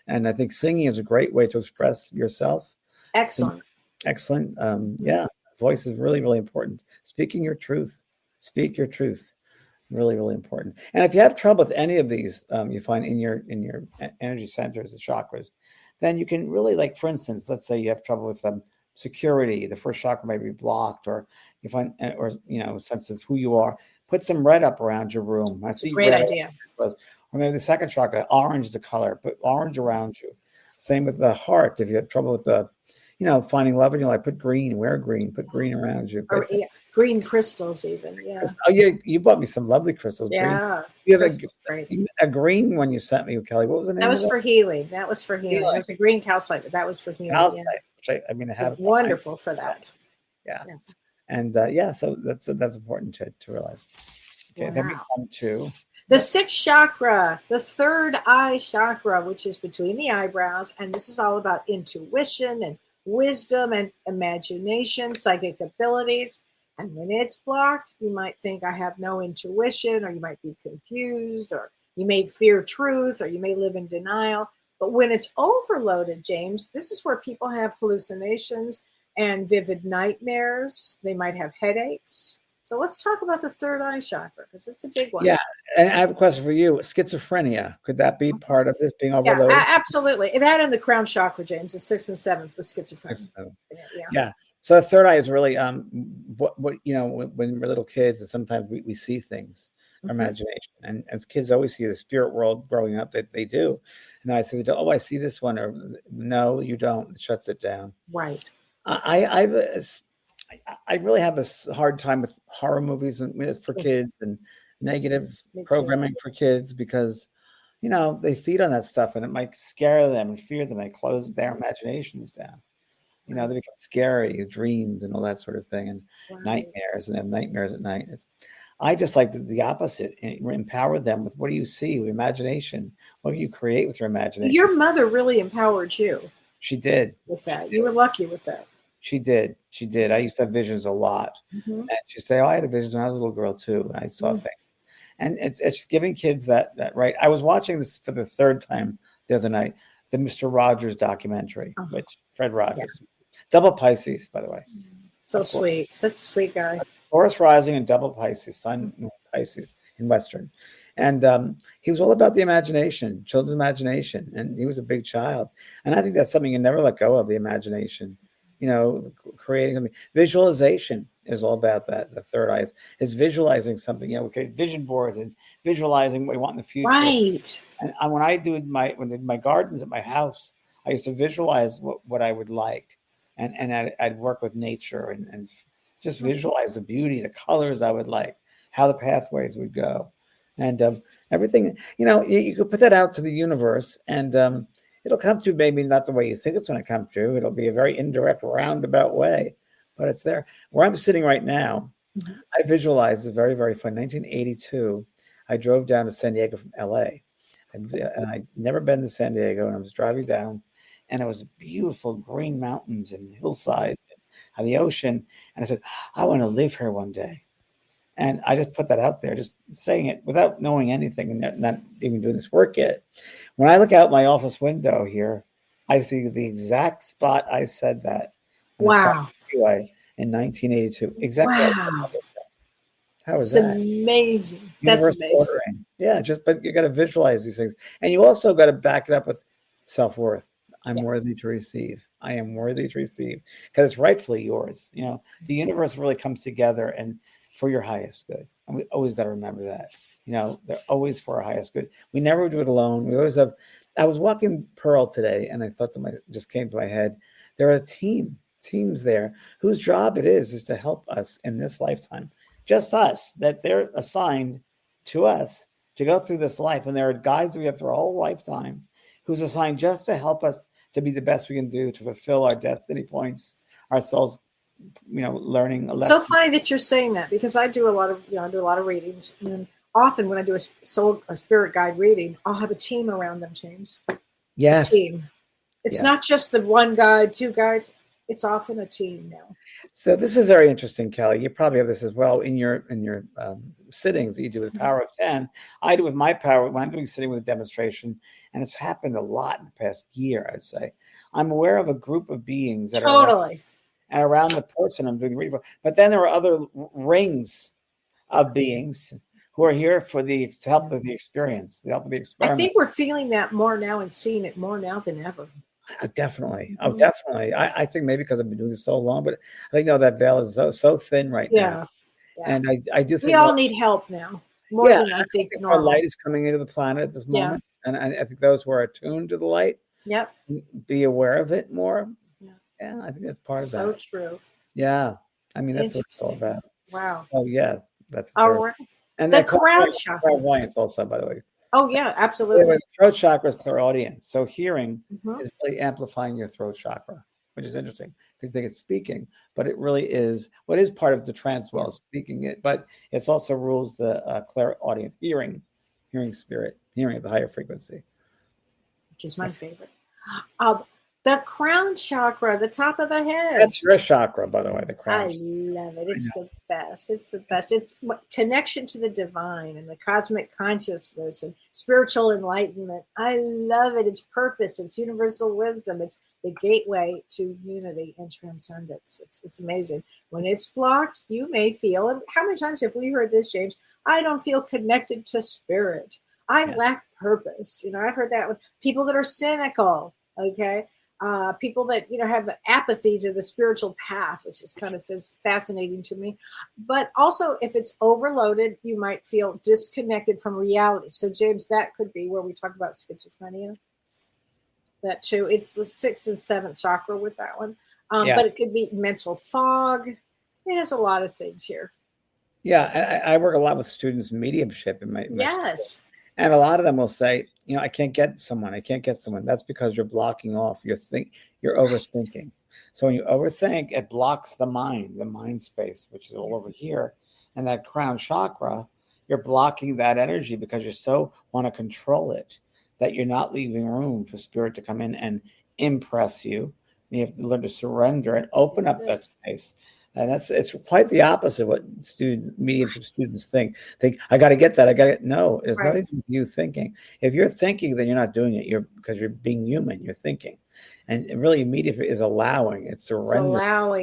And I think singing is a great way to express yourself. Excellent. Excellent. Yeah. Voice is really, really important. Speaking your truth. Speak your truth. Really, really important. And if you have trouble with any of these, you find in your energy centers, the chakras, then you can really, like, for instance, let's say you have trouble with security. The first chakra may be blocked, or you find, or a sense of who you are. Put some red up around your room. I see great red, idea. or maybe the second chakra, orange is the color. Put orange around you. Same with the heart. If you have trouble with finding love in your life, put green. Wear green. Put green around you. Or, green crystals, even. Yeah. Oh, yeah. You bought me some lovely crystals. Yeah. You have a green one you sent me, Kellee. What was the name? That was for healing. That was for healing. It was a green calcite, but that was for healing. Calcite, which I have wonderful for that. Yeah. And so that's important to realize. Okay, then we come to the sixth chakra, the third eye chakra, which is between the eyebrows, and this is all about intuition and wisdom and imagination, psychic abilities. And when it's blocked, you might think I have no intuition, or you might be confused, or you may fear truth, or you may live in denial. But when it's overloaded, James, this is where people have hallucinations and vivid nightmares. They might have headaches. So let's talk about the third eye chakra, because it's a big one. Yeah, and I have a question for you. Schizophrenia, could that be part of this being overloaded? Yeah, absolutely. That and the crown chakra, James, the 6th and 7th with schizophrenia. Yeah. So the third eye is really what when we're little kids, and sometimes we see things, our imagination, and as kids always see the spirit world growing up, that they do. And I say, oh, I see this one, or no, you don't. It shuts it down. Right. I really have a hard time with horror movies and for kids and negative programming for kids, because they feed on that stuff and it might scare them and fear them. They close their imaginations down. They become scary, dreams and all that sort of thing, and nightmares, and they have nightmares at night. I just like the opposite. Empower them with, what do you see with imagination? What do you create with your imagination? Your mother really empowered you. She did. With that. You were lucky with that. She did. I used to have visions a lot. And she'd say, oh, I had a vision when I was a little girl too. And I saw things. And it's just giving kids that right. I was watching this for the third time the other night, the Mr. Rogers documentary, which Fred Rogers. Yeah. Double Pisces, by the way. So sweet. Such a sweet guy. Taurus rising and double Pisces, sun Pisces in Western. And he was all about the imagination, children's imagination. And he was a big child. And I think that's something you never let go of, the imagination. Creating something. Visualization is all about that. The third eye is visualizing something. Vision boards and visualizing what we want in the future. Right. And when I did my gardens at my house, I used to visualize what I would like, and I'd work with nature and just visualize the beauty, the colors I would like, how the pathways would go, and everything. You could put that out to the universe, and it'll come to maybe not the way you think it's going to come to. It'll be a very indirect, roundabout way, but it's there. Where I'm sitting right now, I visualize it's very, very fun. 1982, I drove down to San Diego from LA. And I'd never been to San Diego, and I was driving down, and it was beautiful green mountains and hillsides and the ocean. And I said, I want to live here one day. And I just put that out there, just saying it without knowing anything and not even doing this work yet. When I look out my office window here, I see the exact spot I said that. Wow. In 1982. Exactly. Wow. How is that? Amazing. That's amazing. Ordering. Yeah, but you got to visualize these things. And you also got to back it up with self-worth. I'm worthy to receive. I am worthy to receive because it's rightfully yours. The universe really comes together and for your highest good. And we always got to remember that. They're always for our highest good. We never do it alone. We always have. I was walking Pearl today, and I thought just came to my head. There are teams there whose job it is to help us in this lifetime. Just us, that they're assigned to us to go through this life. And there are guides we have through our whole lifetime who's assigned just to help us to be the best we can do, to fulfill our destiny points, ourselves, learning a lesson. So funny that you're saying that, because I do a lot of readings, and often when I do a spirit guide reading, I'll have a team around them, James. Yes. A team. It's not just the one guide, two guys. It's often a team now. So this is very interesting, Kellee. You probably have this as well in your sittings that you do with Power of 10. I do with my power when I'm doing sitting with a demonstration, and it's happened a lot in the past year, I'd say. I'm aware of a group of beings that are around the person I'm doing the reading for. But then there are other rings of beings who are here for the help of the experience, the help of the experiment. I think we're feeling that more now and seeing it more now than ever. Definitely. Oh, definitely. I think maybe because I've been doing this so long, but I think that veil is so thin right now. And I do think we all need help now more than I think our light is coming into the planet at this moment. And I think those who are attuned to the light, be aware of it more. Yeah, I think that's part of that. So true. Yeah. I mean, that's what it's all about. Wow. Oh, yeah. That's all right. And the crown chakra. Clairvoyance also, by the way. Oh, yeah, absolutely. The throat chakra is clairaudience. So hearing is really amplifying your throat chakra, which is interesting. You think it's speaking, but it really is what is part of the trance well, speaking it, but it's also rules the clairaudience, hearing spirit, hearing at the higher frequency. Which is my favorite. The crown chakra, the top of the head. That's your chakra, by the way, the crown. I love it. It's the best. It's the best. It's connection to the divine and the cosmic consciousness and spiritual enlightenment. I love it. It's purpose. It's universal wisdom. It's the gateway to unity and transcendence. It's amazing. When it's blocked, you may feel, and how many times have we heard this, James? I don't feel connected to spirit. I lack purpose. I've heard that with people that are cynical. Okay. People that have apathy to the spiritual path, which is kind of fascinating to me. But also, if it's overloaded, you might feel disconnected from reality. So, James, that could be where we talk about schizophrenia. That too. It's the 6th and 7th chakra with that one. But it could be mental fog. It has a lot of things here. Yeah, I work a lot with students mediumship in my yes. School. And a lot of them will say, I can't get someone. That's because you're blocking off. You're overthinking. So when you overthink, it blocks the mind space, which is all over here. And that crown chakra, you're blocking that energy because you so want to control it that you're not leaving room for spirit to come in and impress you. You have to learn to surrender and open up that space. And it's quite the opposite of what mediumship students think. I got to get that. No, it's nothing to do with you thinking. If you're thinking, then you're not doing it. Because you're being human. You're thinking, and really, mediumship is allowing. It's surrender.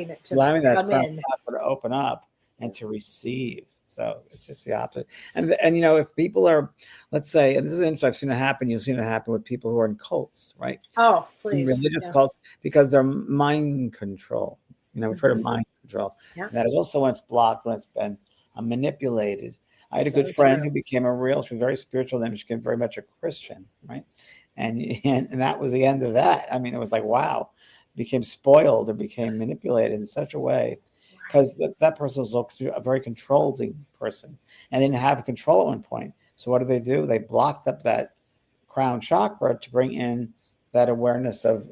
It's allowing that to open up and to receive. So it's just the opposite. And if people are, let's say, and this is interesting, I've seen it happen. You've seen it happen with people who are in cults, right? Oh, please. In religious cults, because they're mind control. We've heard of mind control. Yeah. That is also when it's blocked, when it's been manipulated. I had a good friend who became she was very spiritual, then she became very much a Christian, right? And that was the end of that. I mean, it was like, wow, became spoiled or became manipulated in such a way because that person was a very controlling person and didn't have control at one point. So what do? They blocked up that crown chakra to bring in that awareness of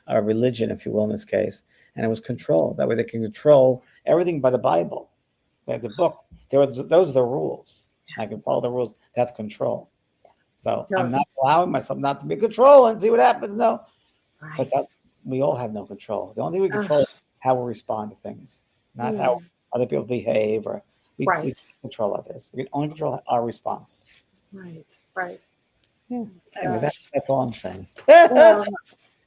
a religion, if you will, in this case. And it was control. That way they can control everything by the Bible. They have the book. Those are the rules. I can follow the rules. That's control. So I'm not allowing myself not to be in control and see what happens. No. Right. But we all have no control. The only thing we control is how we respond to things, not how other people behave or we can't control others. We can only control our response. Right. Yeah. Anyway, that's all I'm saying.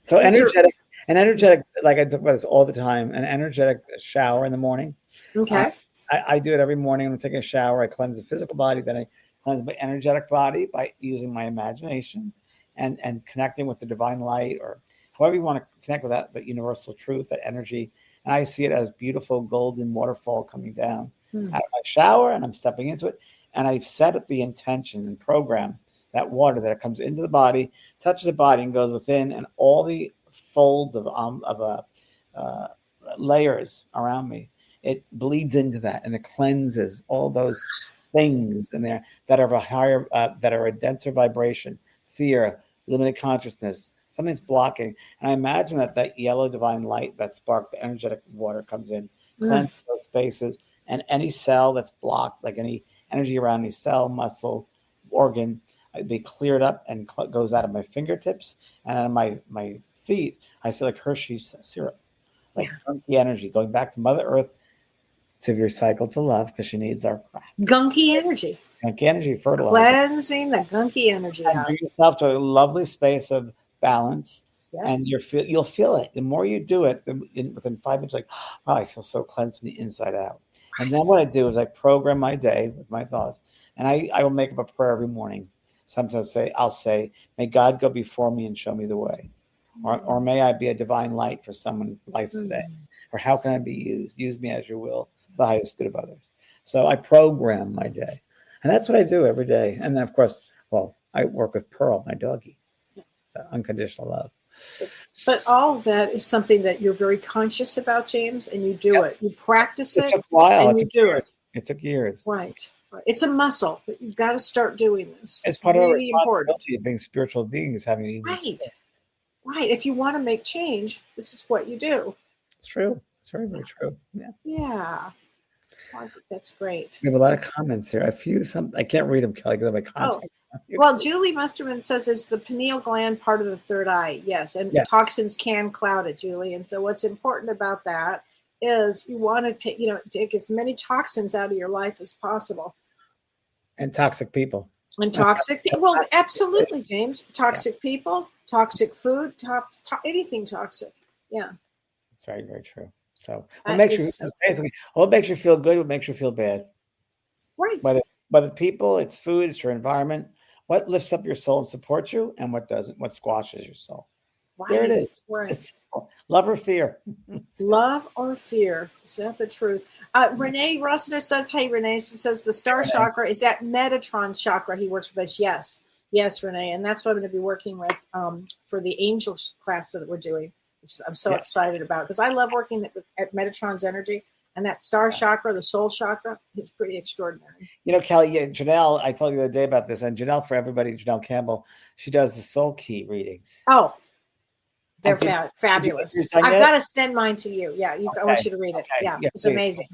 So energetic, like I talk about this all the time, an energetic shower in the morning. Okay. I do it every morning. I'm taking a shower. I cleanse the physical body. Then I cleanse my energetic body by using my imagination and connecting with the divine light or however you want to connect with that universal truth, that energy. And I see it as beautiful golden waterfall coming down out of my shower, and I'm stepping into it. And I've set up the intention and program that water that comes into the body, touches the body, and goes within, and all the folds of layers around me. It bleeds into that, and it cleanses all those things in there that are of a higher, that are a denser vibration, fear, limited consciousness. Something's blocking, and I imagine that yellow divine light, that spark, the energetic water comes in, cleanses those spaces, and any cell that's blocked, like any energy around any cell, muscle, organ, they cleared up and goes out of my fingertips and out of my feet. I see like Hershey's syrup, like funky energy going back to Mother Earth to recycle to love, because she needs our crap. Gunky energy. Gunky energy, fertilizer. Cleansing the gunky energy and out. bring yourself to a lovely space of balance, and you'll feel it. The more you do it, within 5 minutes, like, oh, I feel so cleansed from the inside out. And then what I do is I program my day with my thoughts, and I will make up a prayer every morning. Sometimes I'll say, may God go before me and show me the way. Or may I be a divine light for someone's life today. Or how can I be used? Use me as you will, for the highest good of others. So I program my day. And that's what I do every day. And then, of course, I work with Pearl, my doggie. So unconditional love. But all of that is something that you're very conscious about, James, and you do it. You practice it. It took a while. And you do it. It took years. Right. It's a muscle, but you've got to start doing this. It's part of our responsibility of being spiritual beings, having a unique spirit. Right. If you want to make change, this is what you do. It's true. It's very, very true. Yeah. Yeah. Well, I think that's great. We have a lot of comments here. I can't read them, Kellee, because of my contact. Well, Julie Musterman says, is the pineal gland part of the third eye? Yes. And toxins can cloud it, Julie. And so what's important about that is you want to take as many toxins out of your life as possible. And toxic people. And toxic people. Well, absolutely, James. Toxic people, toxic food, anything toxic. Yeah. It's very, very true. So what makes you feel good, what makes you feel bad. Right. Whether people, it's food, it's your environment. What lifts up your soul and supports you, and what doesn't, what squashes your soul. Right. There it is. Right. It's love or fear. Love or fear. Is that the truth? Renee Rossiter says, hey, Renee, she says the star chakra is at Metatron's chakra. He works with us. Yes. Yes, Renee. And that's what I'm going to be working with for the angel class that we're doing, which I'm so excited about, because I love working at Metatron's energy. And that star chakra, the soul chakra, is pretty extraordinary. Kellee, Janelle, I told you the other day about this, and Janelle, for everybody, Janelle Campbell, she does the soul key readings. Oh, they're fabulous. I've got to send mine to you. Yeah, I want you to read it. Okay. Yeah, it's amazing.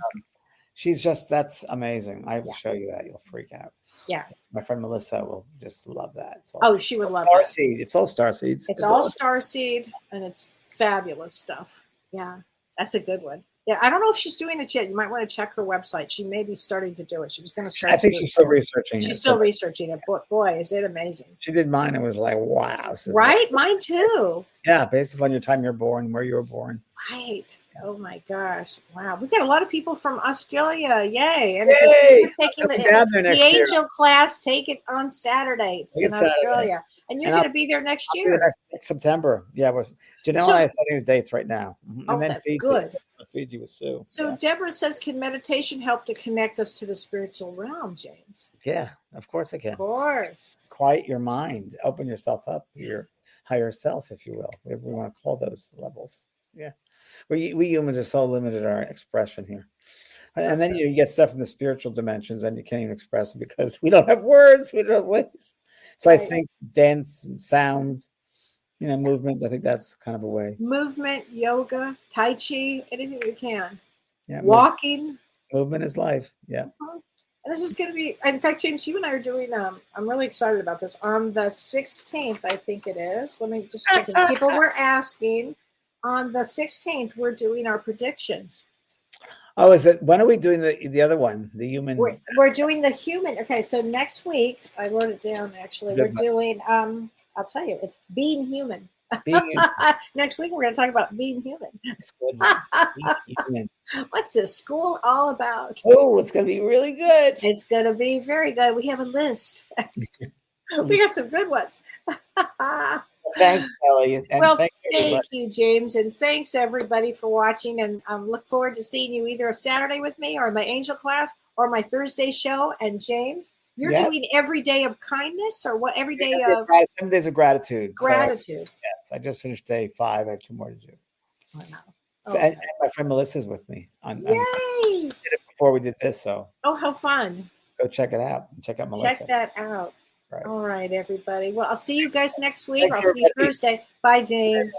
That's amazing. I will show you that. You'll freak out. Yeah. My friend Melissa will just love that. She would love that. Starseed. It's all starseeds. It's all starseed, and it's fabulous stuff. Yeah, that's a good one. Yeah, I don't know if she's doing it yet. You might want to check her website. She may be starting to do it. She was going to start. I think she's still researching it. She's still researching it. Boy, is it amazing. She did mine and was like, wow. Right? Mine too. Yeah, based upon your time you're born, where you were born. Right. Yeah. Oh my gosh. Wow. We've got a lot of people from Australia. Yay. And yay! If you're taking the angel class, take it on Saturday. It's in Australia. And you're going to be there next year. Next September. Yeah. Janelle and I are setting the dates right now. And then good. Fiji with Sue. So Deborah says, can meditation help to connect us to the spiritual realm, James? Yeah, of course it can. Of course. Quiet your mind. Open yourself up to your higher self, if you will. Whatever we want to call those levels. Yeah. We humans are so limited in our expression here. And then you get stuff in the spiritual dimensions and you can't even express it because we don't have words. We don't have ways. So I think dance, sound, movement. I think that's kind of a way. Movement, yoga, tai chi, anything you can. Yeah. Walking. Movement is life. Yeah. This is going to be, in fact, James, you and I are doing, I'm really excited about this. On the 16th, I think it is. Let me just check, because people were asking. On the 16th, we're doing our predictions. Oh, is it? When are we doing the other one? The human? We're doing the human. Okay, so next week, I wrote it down actually. We're doing, I'll tell you, it's being human. Next week, we're going to talk about being human. It's good. Being human. What's this school all about? Oh, it's going to be really good. It's going to be very good. We have a list. We got some good ones. Thanks, Kelly. And Well, thank everybody. thank you, James, and thanks everybody for watching. And look forward to seeing you either a Saturday with me or my angel class or my Thursday show. And James, you're doing every day of kindness or what? Every day of 7 days of gratitude. gratitude. Yes, I just finished day 5. I have 2 more to do. Wow. So, and my friend Melissa's with me on Yay! did it before we did this. So how fun! go check it out. Check out Melissa. Check that out. Right. All right, everybody. Well, I'll see you guys next week. Thanks, I'll see you Thursday. Bye, James.